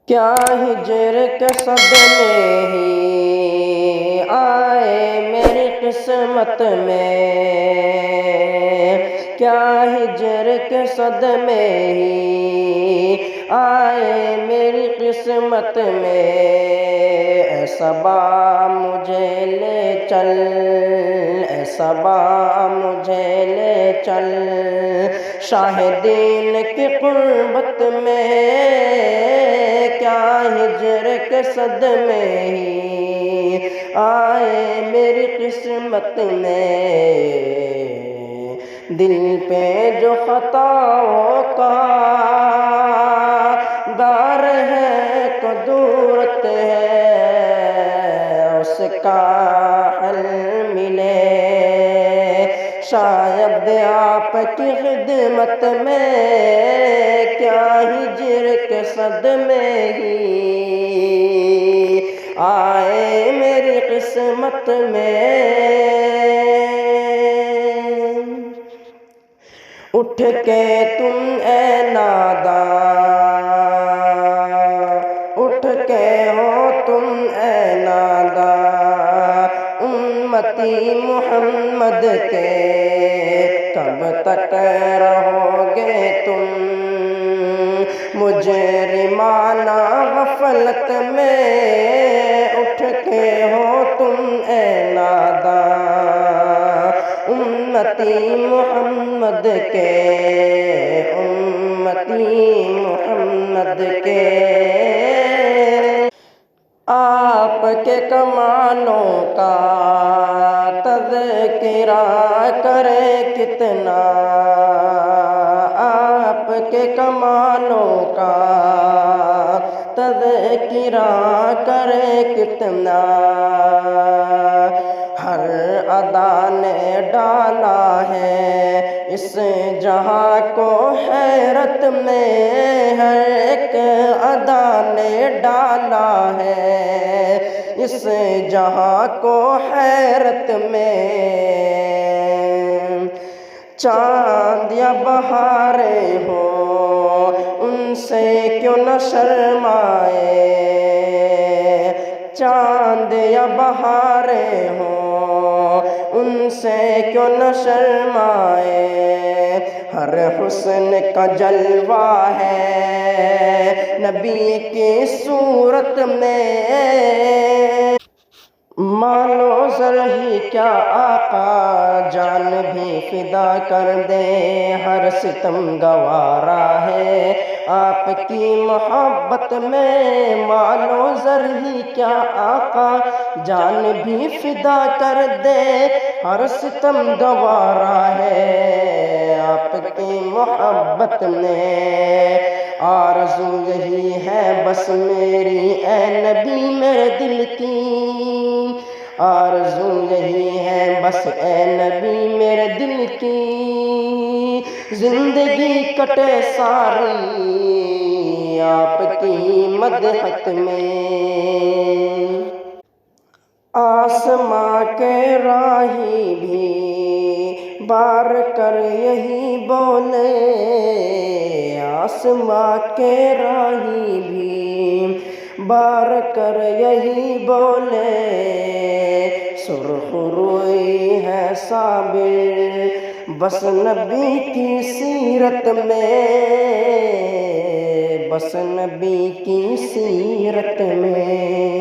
کیا ہجر کے صدمے ہی آئے میری قسمت میں، کیا ہجر کے صدمے ہی آئے میری قسمت میں، اے صبا مجھے لے چل، اے صبا مجھے لے چل، شاہ دین کی قربت میں، کیا ہجر کے صدمے ہی آئے میری قسمت میں، دل پہ جو خطاؤں کا بار ہے قدورت ہے، اس کا حل ملے شاید آپ کی خدمت میں، کیا ہجر کے صدمے ہی آئے میری قسمت میں، اٹھ کے تم اے ناداں، اٹھ کے ہو تم اے ناداں، امتی محمد کے کب تک رہو گے تم مجرمانہ غفلت میں، اٹھ کے ہو تم اے ناداں، امتی محمد کے، امتی محمد کے، آپ کے کمالوں کا تذکرہ کرے کتنا، آپ کے کمالوں کا تذکرہ کرے کتنا، ہر ادا نے ڈالا ہے اس جہاں کو حیرت میں، ہر ایک ادا نے ڈالا ہے اس جہاں کو حیرت میں، چاند یا بہاریں ہوں ان سے کیوں نہ شرمائے، چاند یا بہاریں ہوں ان سے کیوں نہ شرمائے، ہر حسن کا جلوہ ہے نبی کی صورت میں، مال و زر ہی کیا آقا جان بھی فدا کر دے، ہر ستم گوارا ہے آپ کی محبت میں، مال و زر ہی کیا آقا جان بھی فدا کر دے، ہر ستم گوارا ہے آپ کی محبت میں، آرزو یہی ہے بس میری اے نبی میرے دل کی، آرزو یہی ہے بس اے نبی میرے دل کی، زندگی کٹے ساری آپ کی مدحت میں، آسماں کے راہی بھی بار کر یہی بولے، آسماں کے راہی بھی بار کر یہی بولے، سرخ روئی ہے صابر بس نبی کی سیرت میں، بس نبی کی سیرت میں۔